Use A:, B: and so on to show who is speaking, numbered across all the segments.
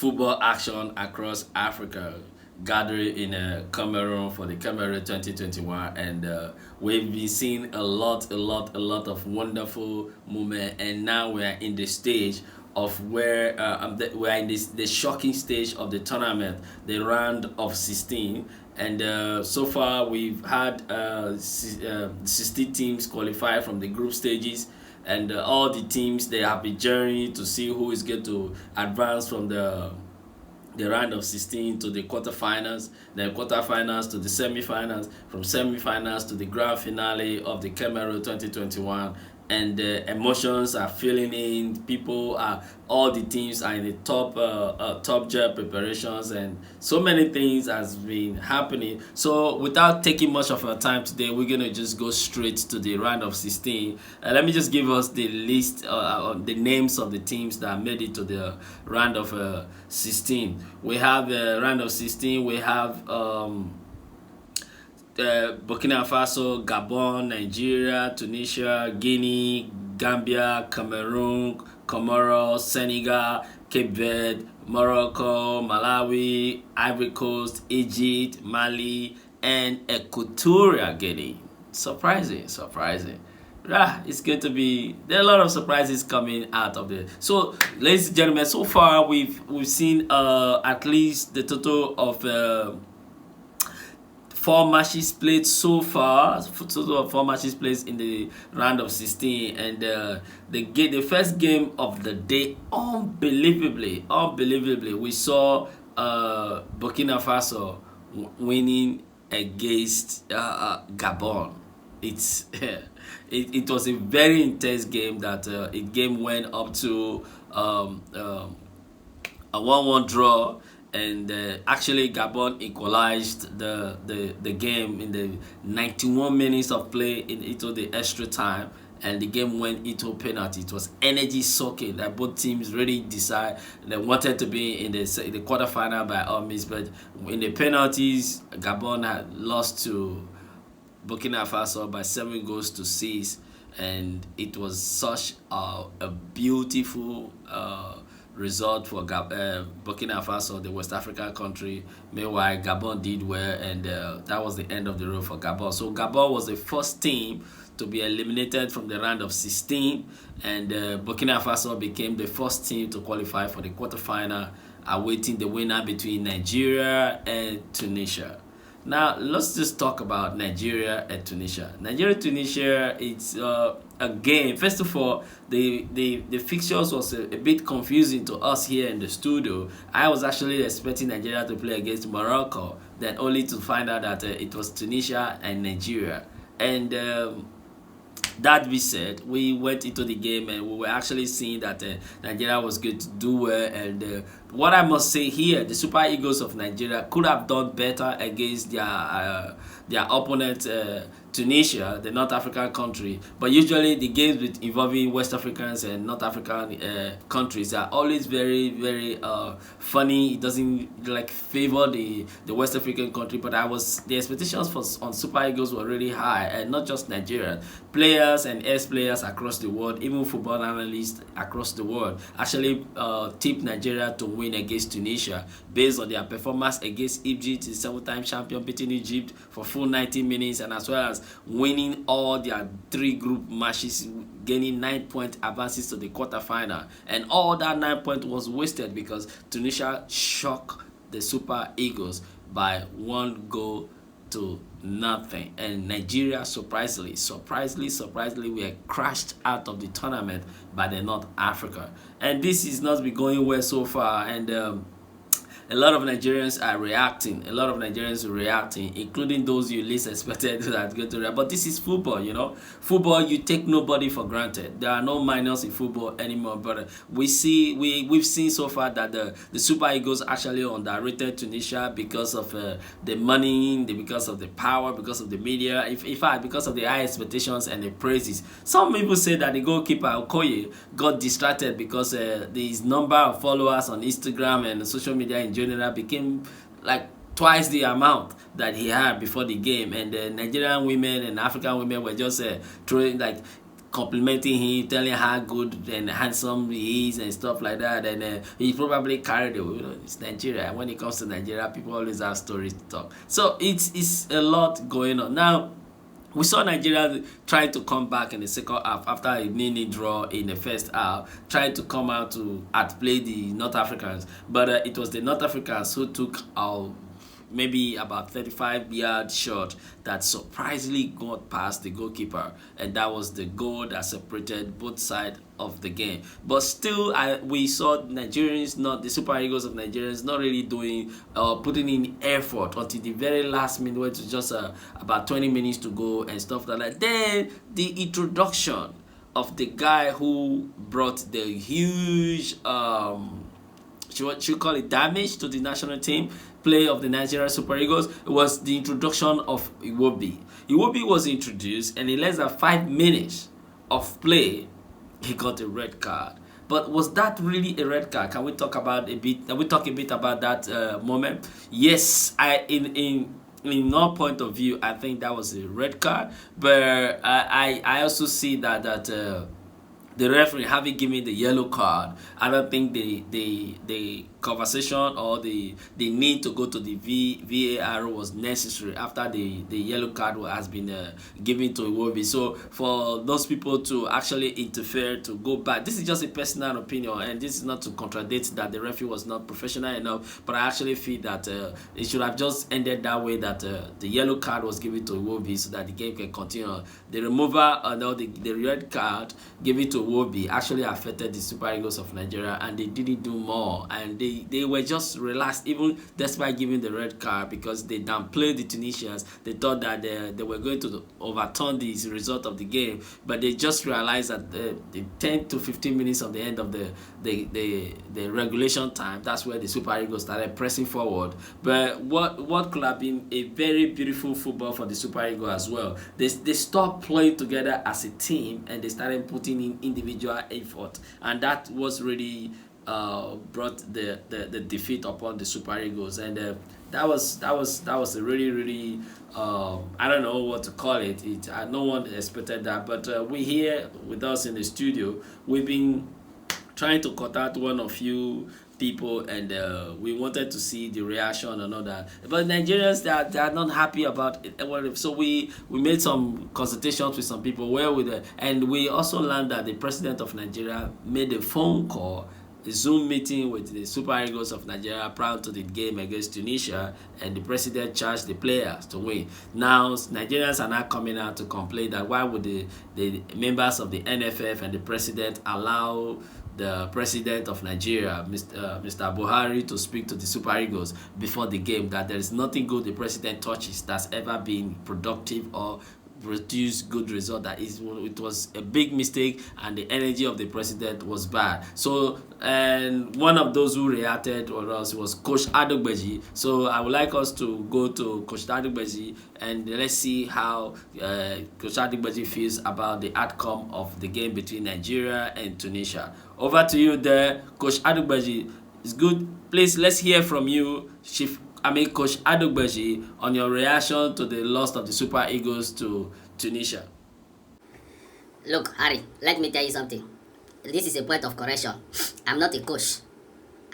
A: football action across Africa gathering in Cameroon for the Cameroon 2021, and we've been seeing a lot of wonderful movement, and now we are in the stage of where we are in the shocking stage of the tournament, the round of 16, and so far we've had 16 teams qualify from the group stages, and all the teams they have been journeying to see who is going to advance from the round of 16 to the quarterfinals, then quarterfinals to the semifinals, from semifinals to the grand finale of the Cameroon 2021. And the emotions are filling in. People are all the teams are in the top job preparations, and so many things has been happening. So without taking much of our time today, we're gonna just go straight to the round of 16. Let me just give us the list, the names of the teams that made it to the round of 16. We have round of 16. We have Burkina Faso, Gabon, Nigeria, Tunisia, Guinea, Gambia, Cameroon, Comoros, Senegal, Cape Verde, Morocco, Malawi, Ivory Coast, Egypt, Mali, and Equatorial Guinea. Surprising, surprising. Yeah, it's going to be there are a lot of surprises coming out of it. So, ladies and gentlemen, so far we've seen at least the total of four matches played so far. Total of four matches played in the round of 16, and the first game of the day, unbelievably, we saw Burkina Faso winning against Gabon. It's it was a very intense game that it game went up to a 1-1 draw, and actually Gabon equalized the game in the 91 minutes of play into the extra time, and the game went into penalty. It was energy soaking that both teams really decide they wanted to be in the quarterfinal by all means, but in the penalties Gabon had lost to Burkina Faso by 7 goals to 6, and it was such a beautiful result for Burkina Faso, the West African country. Meanwhile, Gabon did well, and that was the end of the road for Gabon. So Gabon was the first team to be eliminated from the round of 16, and Burkina Faso became the first team to qualify for the quarterfinal, awaiting the winner between Nigeria and Tunisia. Now, let's just talk about Nigeria and Tunisia. Nigeria-Tunisia, it's a game. First of all, the fixtures was a bit confusing to us here in the studio. I was actually expecting Nigeria to play against Morocco, then only to find out that it was Tunisia and Nigeria. And that being said, we went into the game and we were actually seeing that Nigeria was going to do well. And what I must say here, the Super Eagles of Nigeria could have done better against their opponent, Tunisia, the North African country. But usually the games involving West Africans and North African countries are always very funny. It doesn't like favor the West African country. But the expectations on Super Eagles were really high, and not just Nigeria. Players and ex-players across the world, even football analysts across the world, actually tipped Nigeria to win against Tunisia based on their performance against Egypt, the 7-time champion, beating Egypt for full 90 minutes, and as well as winning all their 3 group matches, gaining 9-point advances to the quarterfinal. And all that 9 points was wasted because Tunisia shocked the Super Eagles by 1 goal to 0, and Nigeria surprisingly we are crashed out of the tournament by the North Africa. And this is not been going well so far, and a lot of Nigerians are reacting. Including those you least expected that go to react. But this is football, you know. Football, you take nobody for granted. There are no minors in football anymore. But we've seen so far that the Super Eagles actually underrated Tunisia because of the money, because of the power, because of the media. In fact, because of the high expectations and the praises. Some people say that the goalkeeper Okoye got distracted because his number of followers on Instagram and social media in general became like twice the amount that he had before the game, and Nigerian women and African women were just throwing like complimenting him, telling how good and handsome he is and stuff like that. And he probably carried away. It's Nigeria. And when it comes to Nigeria, people always have stories to talk. So it's a lot going on. Now, we saw Nigeria trying to come back in the second half after a 0-0 draw in the first half, trying to come out to outplay the North Africans. But it was the North Africans who took our maybe about 35-yard shot that surprisingly got past the goalkeeper, and that was the goal that separated both sides of the game. But still, we saw Nigerians, not the Super Eagles of Nigerians, not really doing putting in effort until the very last minute, when it was just about 20 minutes to go and stuff like that. Then the introduction of the guy who brought the huge should we call it damage to the national team play of the Nigeria Super Eagles, was the introduction of Iwobi. Iwobi was introduced, and in less than 5 minutes of play, he got a red card. But was that really a red card? Can we talk about a bit? Can we talk a bit about that moment? Yes, in our point of view, I think that was a red card. But I also see that the referee having given the yellow card, I don't think the conversation or the need to go to the VAR was necessary after the yellow card has been given to Iwobi. So for those people to actually interfere, to go back, this is just a personal opinion, and this is not to contradict that the referee was not professional enough, but I actually feel that it should have just ended that way, that the yellow card was given to Iwobi so that the game can continue. The removal, the red card given to Iwobi actually affected the Super Eagles of Nigeria, and they didn't do more, and they were just relaxed even despite giving the red card, because they downplayed the Tunisians. They thought that they were going to overturn the result of the game, but they just realized that the 10 to 15 minutes of the end of the regulation time, that's where the Super Eagles started pressing forward. But what could have been a very beautiful football for the Super Eagles as well, they stopped playing together as a team, and they started putting in individual effort, and that was really brought the defeat upon the Super Eagles. And that was a really I don't know what to call it. No one expected that, but we here with us in the studio, we've been trying to contact one of you people, and we wanted to see the reaction and all that. But Nigerians, they are not happy about it. So we made some consultations with some people and we also learned that the president of Nigeria made a phone call, a Zoom meeting with the Super Eagles of Nigeria prior to the game against Tunisia, and the president charged the players to win. Now, Nigerians are now coming out to complain that why would the members of the NFF and the president allow the president of Nigeria, Mr. Buhari, to speak to the Super Eagles before the game, that there is nothing good the president touches that's ever been productive or produce good result, that it was a big mistake, and the energy of the president was bad. So, and one of those who reacted was Coach Adogbeji. So I would like us to go to Coach Adogbeji, and let's see how Coach Adogbeji feels about the outcome of the game between Nigeria and Tunisia. Over to you there, Coach Adogbeji. It's good. Please, let's hear from you, Coach Adogbeji, on your reaction to the loss of the Super Eagles to Tunisia.
B: Look, Harry, let me tell you something. This is a point of correction. I'm not a coach.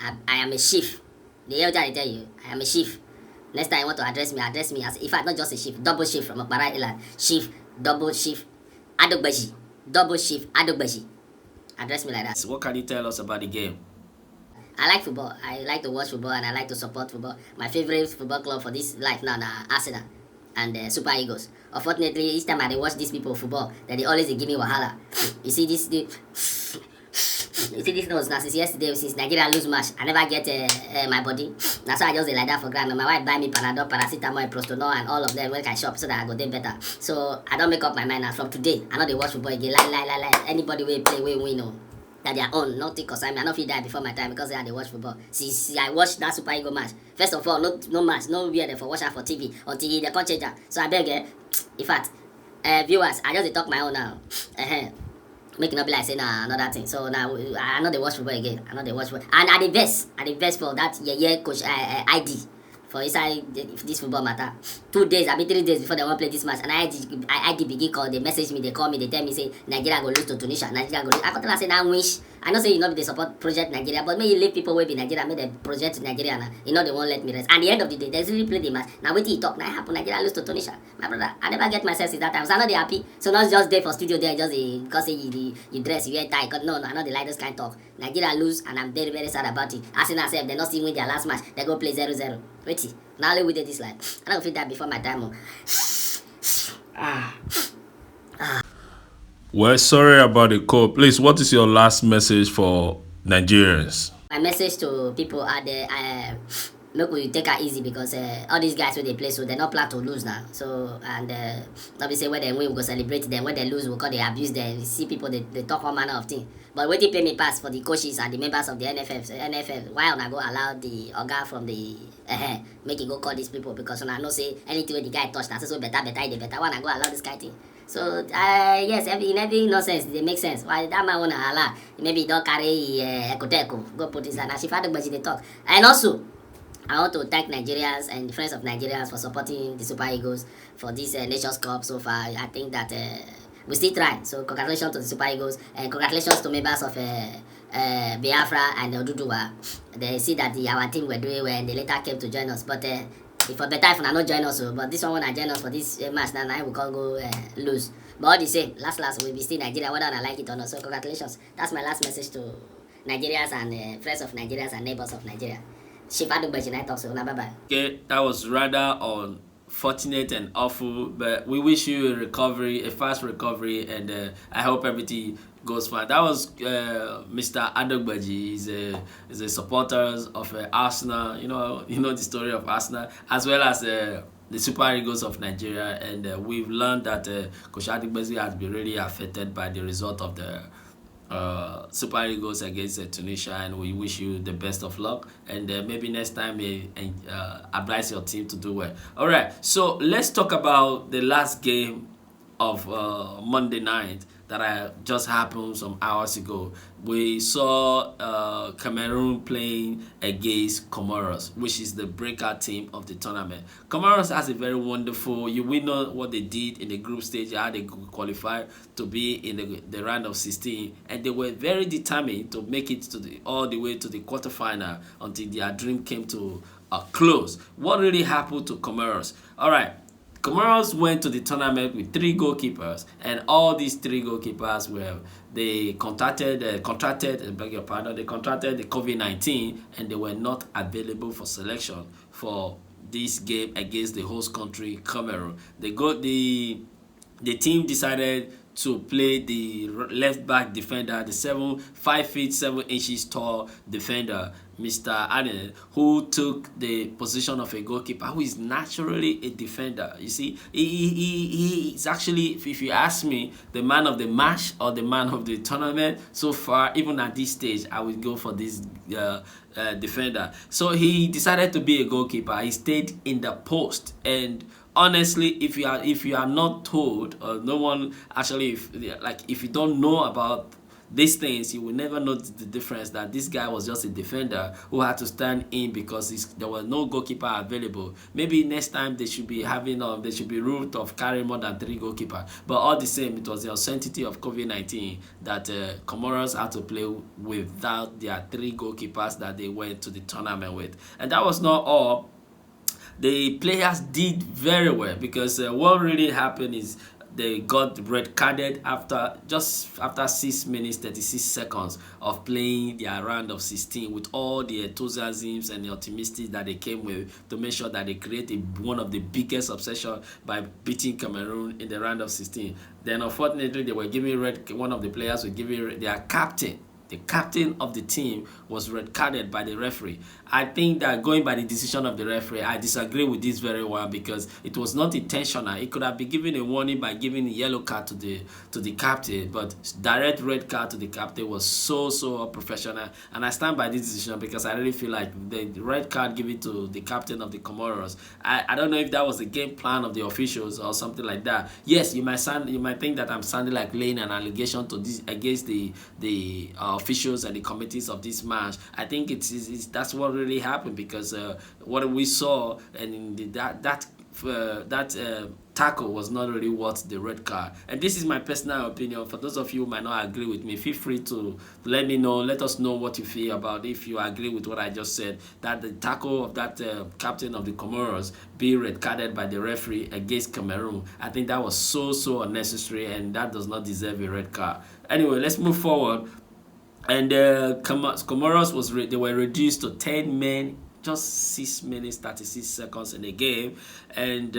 B: I am a chief. The elder I tell you, I am a chief. Next time you want to address me as, in fact, not just a chief, double chief from Okpara Island. Chief, double chief, Adogbeji. Double chief, Adogbeji. Address me like that.
A: So what can you tell us about the game?
B: I like football. I like to watch football, and I like to support football. My favorite football club for this life now are Arsenal and Super Eagles. Unfortunately, each time I watch these people football, they always give me wahala. You see this nose now, since yesterday, since Nigeria lose match, I never get my body. That's why I just like that for granted. My wife buy me Panadol, Paracetamol, Prostonol, and all of them when I shop so that I go day better. So I don't make up my mind now. From today, I know they watch football again. Like anybody will play, we win. That their own, nothing, cause I not feel die before my time because they watch football. See, I watched that Super Eagle match. First of all, no match, no where they for watch out for TV until they can't change that. So I beg, in fact, viewers, I just talk my own now. Make it not be like saying another thing. So now I know they watch football again. I know they watch football, and at the best for that coach ID for inside this football matter. 2 days, I mean 3 days before they want play this match, and I begin call, they message me, they call me, they tell me say Nigeria go lose to Tunisia, Nigeria go lose. I can say now wish. I know say you know they support project Nigeria, but may you leave people will be Nigeria, make them project Nigeria now. You know they won't let me rest. And the end of the day, they really play the match. Now wait till you talk, now happen Nigeria lose to Tunisia. My brother, I never get myself since that time. So I know they happy. So not just there for studio there, just because you dress, you wear tie. No, I know they like this kind of talk. Nigeria lose, and I'm very, very sad about it. As in I said, they not still win their last match, they go play 0-0. Wait till. Now only we did this life. I don't feel that before my time.
C: Well, sorry about the call. Please, what is your last message for Nigerians?
B: My message to people are there, look, we take it easy because all these guys where they play, so they're not plan to lose now. So, and obviously when they win, we go celebrate them. When they lose, we call they abuse them. You see people, they talk all manner of things. But when they play me pass for the coaches and the members of the NFL, why not go allow the Oga from the make it go call these people? Because when I know say anything when the guy touch, that's so better, they better. Why not go allow this guy thing? So yes, in every nonsense, they make sense. Why that man wanna allow? Maybe he don't carry Ekoteko, go put his hand. She found the talk. And also, I want to thank Nigerians and friends of Nigerians for supporting the Super Eagles for this Nations Cup so far. I think that we still try. So congratulations to the Super Eagles and congratulations to members of Biafra and Oduduwa. They see that our team were doing well and they later came to join us. But if for better if I not join us, but this one when I join us for this match now, we can't go lose. But all the same, last we be still Nigeria whether I like it or not. So congratulations. That's my last message to Nigerians and friends of Nigerians and neighbors of Nigeria.
A: Okay, that was rather unfortunate and awful, but we wish you a fast recovery, and I hope everything goes fine. That was Mr. Adogbaji. He's a supporter of Arsenal. You know the story of Arsenal as well as the Super Eagles of Nigeria, and we've learned that Coach Adogbaji has been really affected by the result of the Super Eagles against Tunisia, and we wish you the best of luck, and maybe next time advise your team to do well. All right, so let's talk about the last game of Monday night that just happened some hours ago. We saw Cameroon playing against Comoros, which is the breakout team of the tournament. Comoros has a very wonderful, we know what they did in the group stage, how they qualified to be in the round of 16, and they were very determined to make it all the way to the quarterfinal until their dream came to a close. What really happened to Comoros? All right. Comoros went to the tournament with 3 goalkeepers, and all these 3 goalkeepers they contracted the COVID-19, and they were not available for selection for this game against the host country Cameroon. The team decided to play the left back defender, the 5 feet 7 inches tall defender, Mr. Aden, who took the position of a goalkeeper, who is naturally a defender. You see, he's actually, if you ask me, the man of the match or the man of the tournament so far. Even at this stage, I would go for this defender. So he decided to be a goalkeeper. He stayed in the post, and honestly, if you are not told, or no one actually, if you don't know about these things, you will never know the difference that this guy was just a defender who had to stand in because there was no goalkeeper available. Maybe next time they should be ruled of carrying more than 3 goalkeepers. But all the same, it was the uncertainty of COVID-19 that Comoros had to play without their 3 goalkeepers that they went to the tournament with. And that was not all. The players did very well because what really happened is they got red carded after 6 minutes 36 seconds of playing their round of 16 with all the enthusiasms and the optimistic that they came with to make sure that they created one of the biggest obsession by beating Cameroon in the round of 16. Then unfortunately they were giving one of the players was giving their captain. The captain of the team was red carded by the referee. I think that going by the decision of the referee, I disagree with this very well because it was not intentional. It could have been given a warning by giving a yellow card to the captain, but direct red card to the captain was so unprofessional. And I stand by this decision because I really feel like the red card given to the captain of the Comoros, I don't know if that was the game plan of the officials or something like that. Yes, you might think that I'm sounding like laying an allegation to this against the officials and the committees of this match. I think that's what really happened, because what we saw, and in that tackle was not really worth the red card. And this is my personal opinion. For those of you who might not agree with me, feel free to let me know. Let us know what you feel about, if you agree with what I just said, that the tackle of that captain of the Comoros be red carded by the referee against Cameroon. I think that was so unnecessary, and that does not deserve a red card. Anyway, let's move forward. And Comoros they were reduced to 10 men, just 6 minutes 36 seconds in the game, and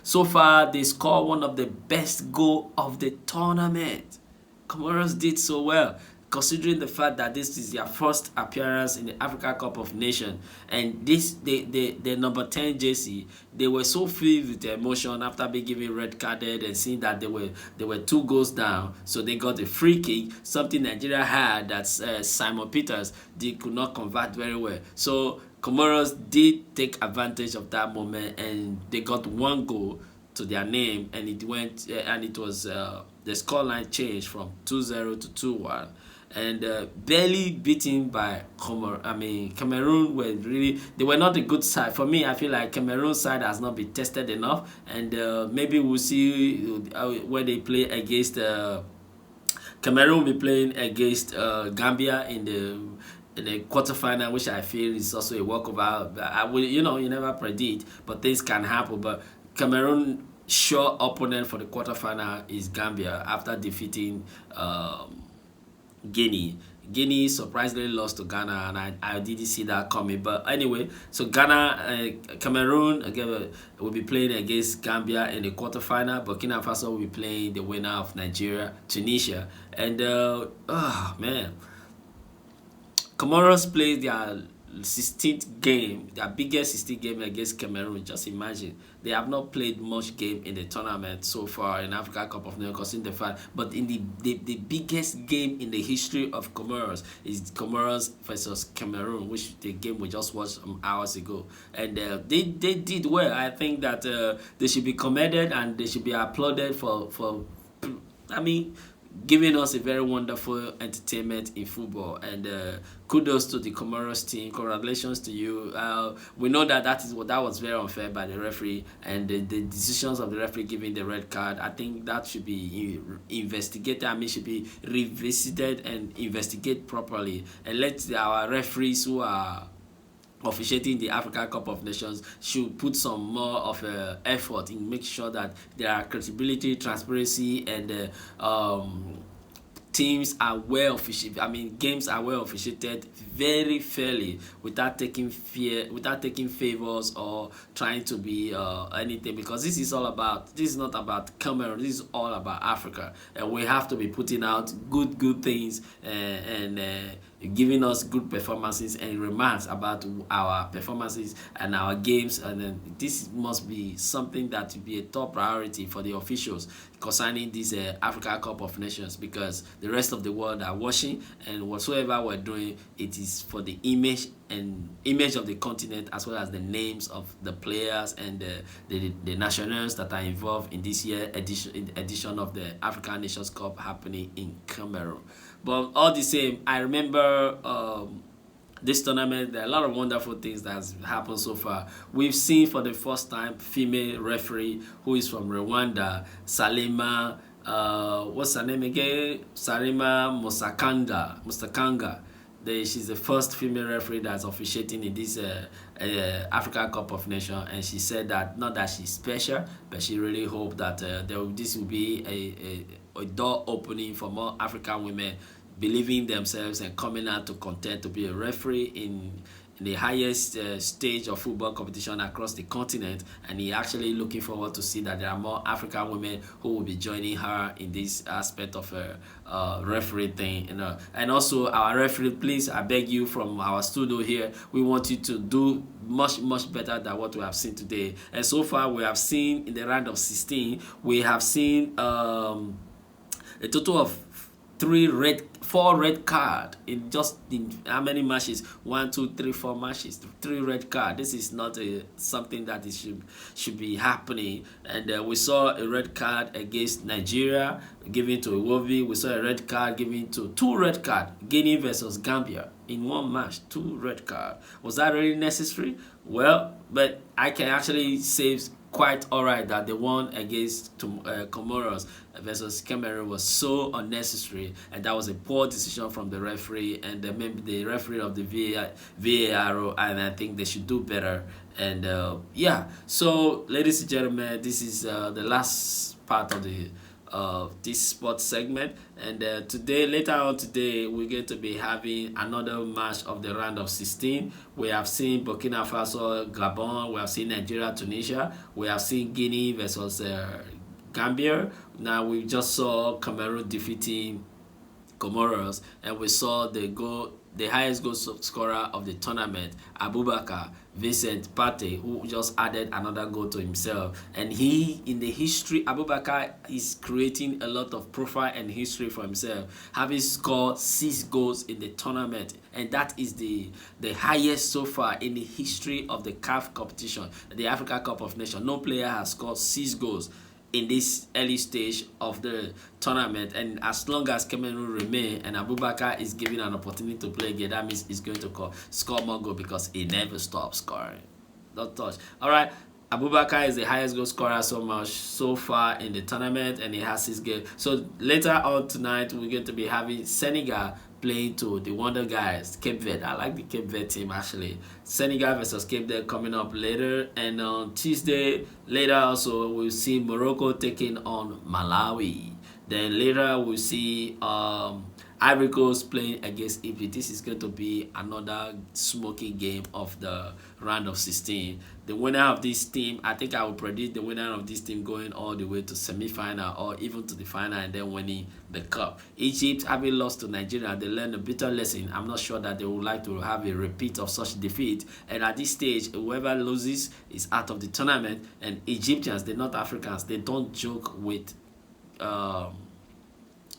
A: so far they scored one of the best goals of the tournament. Comoros did so well, considering the fact that this is their first appearance in the Africa Cup of Nations, and the number 10 jersey, they were so filled with emotion after being given red carded and seeing that they were 2 goals down, so they got a free kick, something Nigeria had that Simon Peters could not convert very well. So Comoros did take advantage of that moment, and they got 1 goal to their name, and it was the scoreline changed from 2-0 to 2-1, and barely beaten by Cameroon. They were not a good side. For me, I feel like Cameroon's side has not been tested enough, and maybe we'll see when they play against Cameroon will be playing against Gambia in the quarterfinal, which I feel is also a walkover. You never predict, but things can happen. But Cameroon sure opponent for the quarterfinal is Gambia after defeating Guinea. Guinea surprisingly lost to Ghana, and I didn't see that coming. But anyway, so Cameroon again will be playing against Gambia in the quarterfinal. Burkina Faso will be playing the winner of Nigeria, Tunisia, and man. Comoros played their 16th game, their biggest 16th game against Cameroon. Just imagine, they have not played much game in the tournament so far in Africa Cup of Nations, considering the fact. But in the biggest game in the history of Comoros is Comoros versus Cameroon, which the game we just watched some hours ago, and they did well. I think that they should be commended and they should be applauded for giving us a very wonderful entertainment in football, and kudos to the Comoros team. Congratulations to you. We know that was very unfair by the referee, and the decisions of the referee giving the red card, I think that should be investigated. Should be revisited and investigate properly, and let our referees who are officiating the Africa Cup of Nations should put some more of effort in make sure that there are credibility, transparency, and teams are well officiated. Games are well officiated very fairly, without taking favors or trying to be anything. Because this is not about Cameroon. This is all about Africa, and we have to be putting out good things and giving us good performances and remarks about our performances and our games, and then this must be something that will be a top priority for the officials concerning this Africa Cup of Nations, because the rest of the world are watching, and whatsoever we're doing, it is for the image of the continent, as well as the names of the players and the nationals that are involved in this year edition of the African Nations Cup happening in Cameroon. But all the same, I remember this tournament, there are a lot of wonderful things that has happened so far. We've seen for the first time female referee who is from Rwanda, Salima, what's her name again? Salima Musakanga. She's the first female referee that's officiating in this Africa Cup of Nations, and she said that not that she's special, but she really hoped that this will be a door opening for more African women believing themselves and coming out to contend to be a referee in the highest stage of football competition across the continent, and he actually looking forward to see that there are more African women who will be joining her in this aspect of referee thing. And also our referee, please, I beg you, from our studio here, we want you to do much better than what we have seen today. And so far we have seen in the round of 16, we have seen a total of four red card in just in how many matches? 1, 2, 3, 4 matches, 3 red card. This is not something that is should be happening. And we saw a red card against Nigeria given to Iwobi. We saw a red card given to two red card Guinea versus Gambia in one match. 2 red card. Was that really necessary? Well, but I can actually say quite alright that the one against Comoros versus Cameroon was so unnecessary, and that was a poor decision from the referee and maybe the referee of the VAR, and I think they should do better. And yeah, so ladies and gentlemen, this is the last part of the this sports segment, and later on today, we're going to be having another match of the round of 16. We have seen Burkina Faso, Gabon. We have seen Nigeria, Tunisia. We have seen Guinea versus Gambia. Now we just saw Cameroon defeating Comoros, and we saw the highest goal scorer of the tournament, Abubakar Vincent Pate, who just added another goal to himself. And in the history, Abubakar is creating a lot of profile and history for himself, having scored 6 goals in the tournament. And that is the highest so far in the history of the CAF competition, the Africa Cup of Nations. No player has scored 6 goals in this early stage of the tournament, and as long as Cameroon remain and Abubakar is given an opportunity to play again, that means he's going to score more goals because he never stops scoring. Don't touch. All right, Abubakar is the highest goal scorer so far in the tournament, and he has his game. So later on tonight, we're going to be having Senegal playing to the Wonder Guys, Cape Verde. I like the Cape Verde team actually. Senegal versus Cape Verde coming up later, and on Tuesday later also we'll see Morocco taking on Malawi. Then later we'll see Ivory Coast playing against Egypt. This is going to be another smoking game of the round of 16. The winner of this team, I think I will predict the winner of this team going all the way to semi-final or even to the final and then winning the cup. Egypt, having lost to Nigeria, they learned a bitter lesson. I'm not sure that they would like to have a repeat of such defeat. And at this stage, whoever loses is out of the tournament. And Egyptians, the North Africans, they don't joke with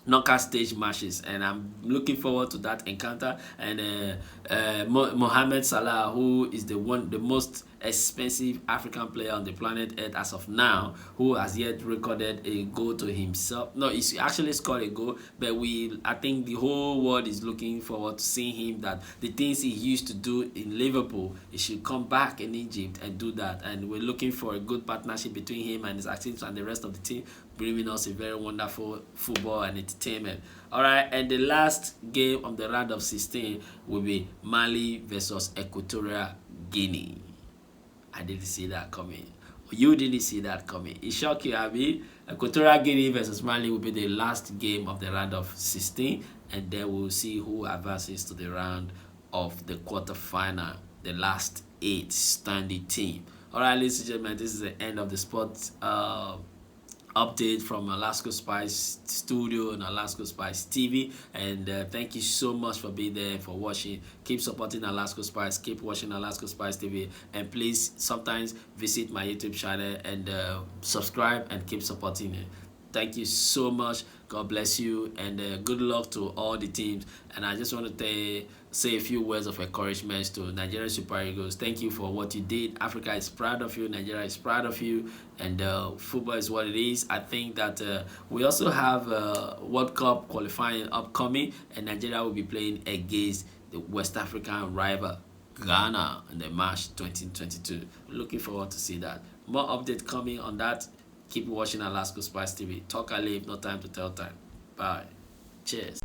A: knockout stage matches, and I'm looking forward to that encounter. And Mohamed Salah, who is the most expensive African player on the planet Earth as of now, who has yet recorded a goal to himself. No, he's actually scored a goal, but I think the whole world is looking forward to seeing him, that the things he used to do in Liverpool, he should come back in Egypt and do that. And we're looking for a good partnership between him and his assistants and the rest of the team, bringing us a very wonderful football and entertainment. All right, and the last game of the round of 16 will be Mali versus Equatorial Guinea. I didn't see that coming. You didn't see that coming. It shocked you, Abby. Equatorial Guinea versus Mali will be the last game of the round of 16, and then we'll see who advances to the round of the quarterfinal, the last 8 standing team. All right, ladies and gentlemen, this is the end of the sports update from Alaska Spice Studio and Alaska Spice TV. And thank you so much for being there, for watching. Keep supporting Alaska Spice, keep watching Alaska Spice TV, and please sometimes visit my YouTube channel and subscribe and keep supporting it. Thank you so much. God bless you, and good luck to all the teams. And I just want to say a few words of encouragement to Nigerian Super Eagles. Thank you for what you did. Africa is proud of you. Nigeria is proud of you. And football is what it is. I think that we also have World Cup qualifying upcoming, and Nigeria will be playing against the West African rival Ghana in the March 2022. Looking forward to see that. More updates coming on that. Keep watching Alaska Spice TV. Talk I live, no time to tell time. Bye. Cheers.